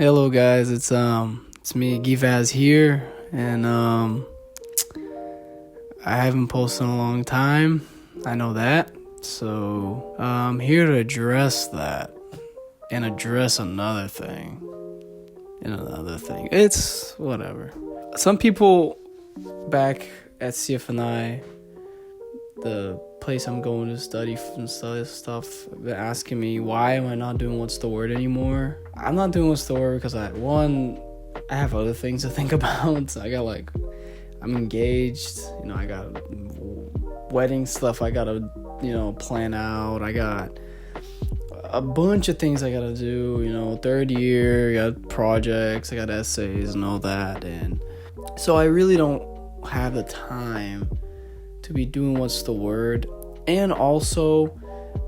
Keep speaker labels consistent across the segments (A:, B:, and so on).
A: Hello guys, it's me Givaz here, and I haven't posted in a long time. I know that. So I'm here to address that and address another thing. It's whatever. Some people back at CFNI, the place I'm going to study stuff, been asking me why am I not doing What's the Word anymore. I'm not doing What's the Word because I have other things to think about. I'm engaged, I got wedding stuff I gotta plan out. I got a bunch of things I gotta do, third year, I got projects, I got essays and all that, and so I really don't have the time to be doing What's the Word. And also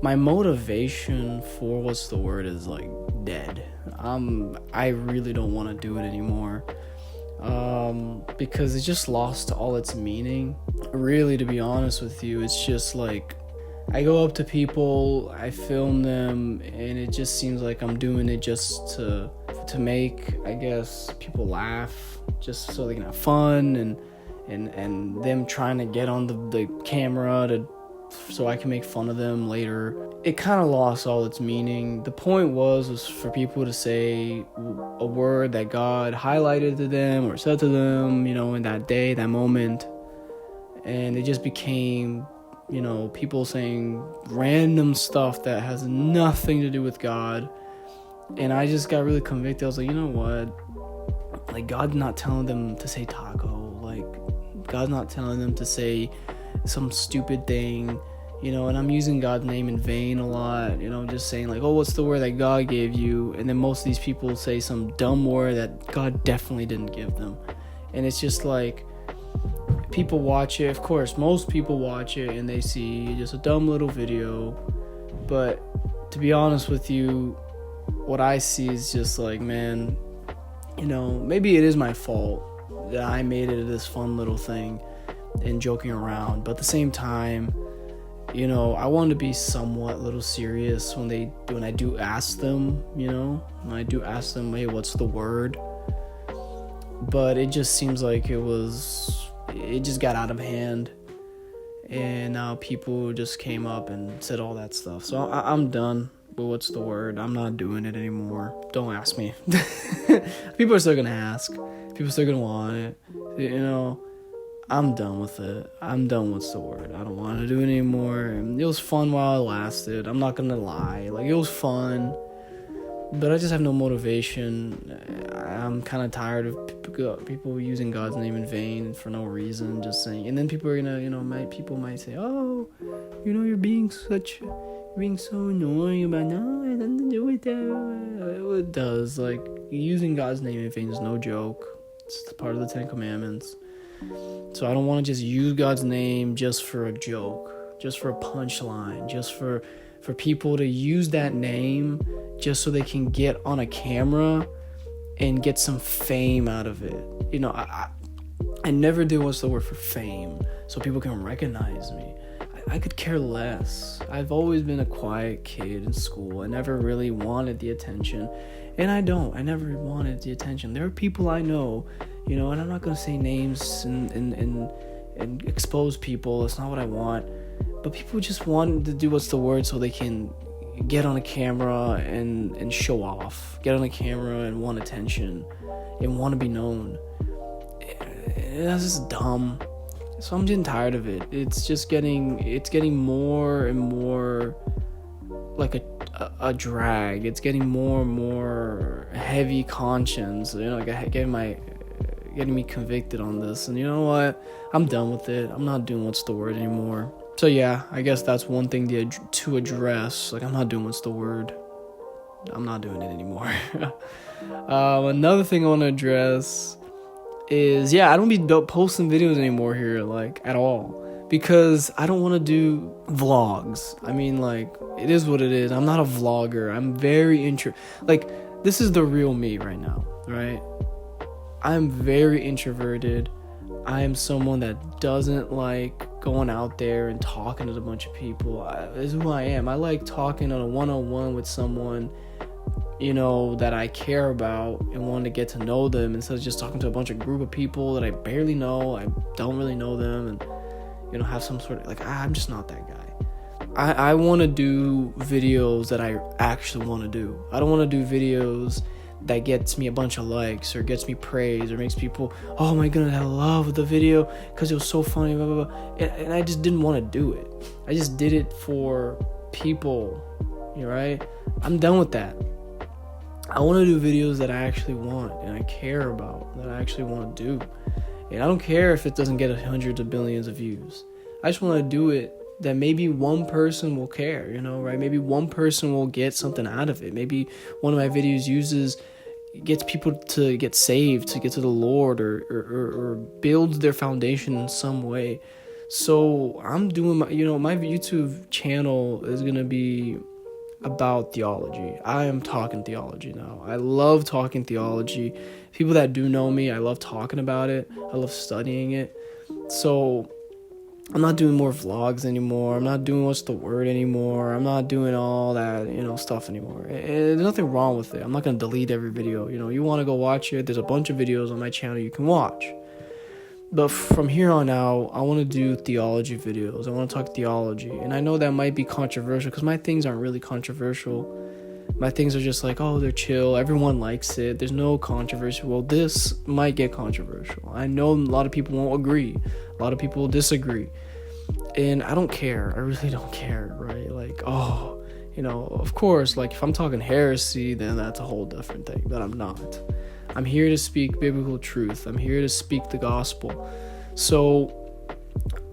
A: my motivation for What's the Word is dead. I really don't want to do it anymore, because it just lost all its meaning. Really, to be honest with you, it's just I go up to people, I film them, and it just seems like I'm doing it just to make, I guess, people laugh, just so they can have fun, and them trying to get on the camera so I can make fun of them later. It kind of lost all its meaning. The point was for people to say a word that God highlighted to them or said to them, in that day, that moment. And it just became, people saying random stuff that has nothing to do with God. And I just got really convicted. I was like, you know what? God's not telling them to say taco. God's not telling them to say some stupid thing, and I'm using God's name in vain a lot, just saying what's the word that God gave you? And then most of these people say some dumb word that God definitely didn't give them. And it's just people watch it, of course, most people watch it and they see just a dumb little video. But to be honest with you, what I see is just man, maybe it is my fault that I made it this fun little thing and joking around, but at the same time, I want to be somewhat little serious when I do ask them, when I do ask them, hey, what's the word? But it just seems like it just got out of hand, and now people just came up and said all that stuff. So I'm done with what's the word. I'm not doing it anymore. Don't ask me. People are still gonna ask. People are still gonna want it. I'm done with it. I'm done with the word. I don't want to do it anymore. And it was fun while it lasted. I'm not gonna lie. It was fun, but I just have no motivation. I'm kind of tired of people using God's name in vain for no reason, just saying. And then people are gonna, people might say, oh, you're being so annoying about no, it doesn't do with that. It does. Using God's name in vain is no joke. It's part of the 10 Commandments. So I don't want to just use God's name just for a joke, just for a punchline, just for people to use that name just so they can get on a camera and get some fame out of it. I never did what's the word for fame so people can recognize me. I could care less. I've always been a quiet kid in school. I never really wanted the attention. And I never wanted the attention. There are people I know, and I'm not going to say names and expose people. It's not what I want. But people just want to do what's the word so they can get on a camera and show off. Get on a camera and want attention and want to be known. That's just dumb. So I'm getting tired of it. It's getting more and more like a drag. It's getting more and more heavy conscience. Getting me convicted on this. And you know what? I'm done with it. I'm not doing what's the word anymore. So yeah, I guess that's one thing to address. I'm not doing what's the word. I'm not doing it anymore. Another thing I want to address is, I don't be posting videos anymore here, at all, because I don't want to do vlogs. It is what it is. I'm not a vlogger. I'm very this is the real me right now, right? I'm very introverted. I am someone that doesn't like going out there and talking to a bunch of people. This is who I am. I like talking on a one-on-one with someone that I care about and want to get to know them, instead of just talking to a bunch of group of people that I barely know. I don't really know them, and have some sort of I'm just not that guy. I want to do videos that I actually want to do. I don't want to do videos that gets me a bunch of likes or gets me praise or makes people, oh my goodness, I love the video because it was so funny, blah, blah, blah. And I just didn't want to do it. I just did it for people, right? I'm done with that. I want to do videos that I actually want and I care about, that I actually want to do. And I don't care if it doesn't get hundreds of billions of views. I just want to do it that maybe one person will care, right? Maybe one person will get something out of it. Maybe one of my videos gets people to get saved, to get to the Lord, or builds their foundation in some way. So I'm doing my YouTube channel is going to be about theology. I am talking theology now. I love talking theology. People that do know me, I love talking about it. I love studying it. So I'm not doing more vlogs anymore. I'm not doing what's the word anymore. I'm not doing all that, stuff anymore. And there's nothing wrong with it. I'm not going to delete every video. You want to go watch it. There's a bunch of videos on my channel you can watch. But from here on out, I want to do theology videos. I want to talk theology. And I know that might be controversial because my things aren't really controversial. My things are just they're chill. Everyone likes it. There's no controversy. Well, this might get controversial. I know a lot of people won't agree. A lot of people will disagree. And I don't care. I really don't care, right? Of course, if I'm talking heresy, then that's a whole different thing. But I'm not. I'm here to speak biblical truth. I'm here to speak the gospel. So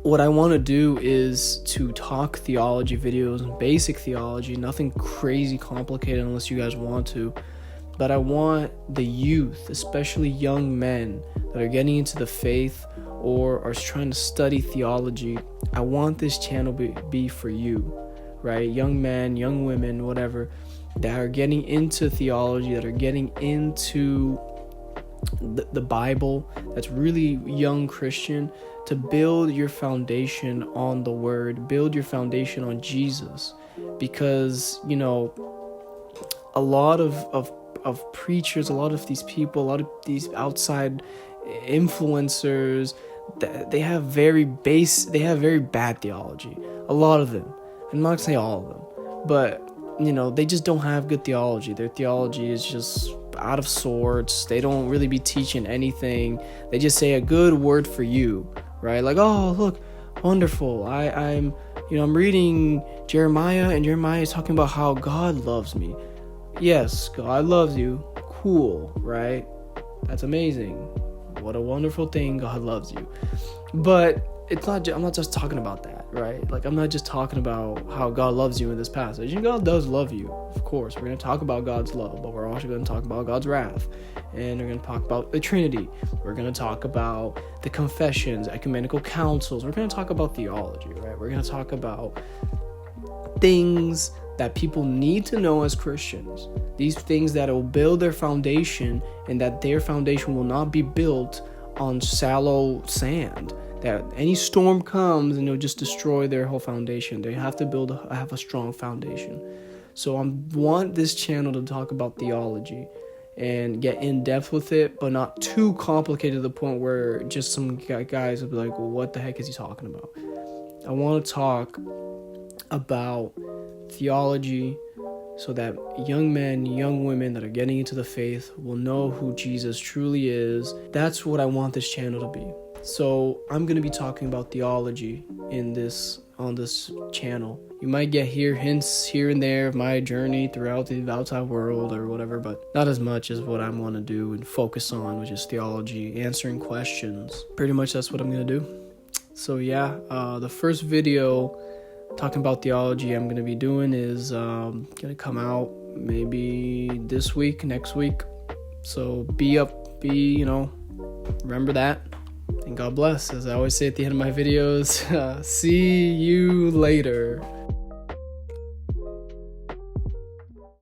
A: what I want to do is to talk theology videos and basic theology, nothing crazy complicated unless you guys want to. But I want the youth, especially young men that are getting into the faith or are trying to study theology, I want this channel be for you, right? Young men, young women, whatever, that are getting into theology, that are getting into the Bible, that's really young Christian, to build your foundation on the word, build your foundation on Jesus. Because, a lot of preachers, a lot of these people, a lot of these outside influencers, they have very bad theology. A lot of them. I'm not going to say all of them, but they just don't have good theology. Their theology is just out of sorts. They don't really be teaching anything. They just say a good word for you, right? Oh, look, wonderful. I'm reading Jeremiah, and Jeremiah is talking about how God loves me. Yes, God loves you. Cool, right? That's amazing. What a wonderful thing. God loves you. But I'm not just talking about that, right? I'm not just talking about how God loves you in this passage. And God does love you, of course. We're going to talk about God's love, but we're also going to talk about God's wrath. And we're going to talk about the Trinity. We're going to talk about the confessions, ecumenical councils. We're going to talk about theology, right? We're going to talk about things that people need to know as Christians. These things that will build their foundation, and that their foundation will not be built on shallow sand. That any storm comes and it'll just destroy their whole foundation. They have to have a strong foundation. So I want this channel to talk about theology and get in depth with it, but not too complicated to the point where just some guys will be like, well, what the heck is he talking about? I want to talk about theology so that young men, young women that are getting into the faith will know who Jesus truly is. That's what I want this channel to be. So I'm going to be talking about theology on this channel. You might get hints here and there of my journey throughout the outside world or whatever, but not as much as what I want to do and focus on, which is theology, answering questions. Pretty much that's what I'm going to do. So yeah, the first video talking about theology I'm going to be doing is going to come out maybe this week, next week. So remember that. And God bless. As I always say at the end of my videos, see you later.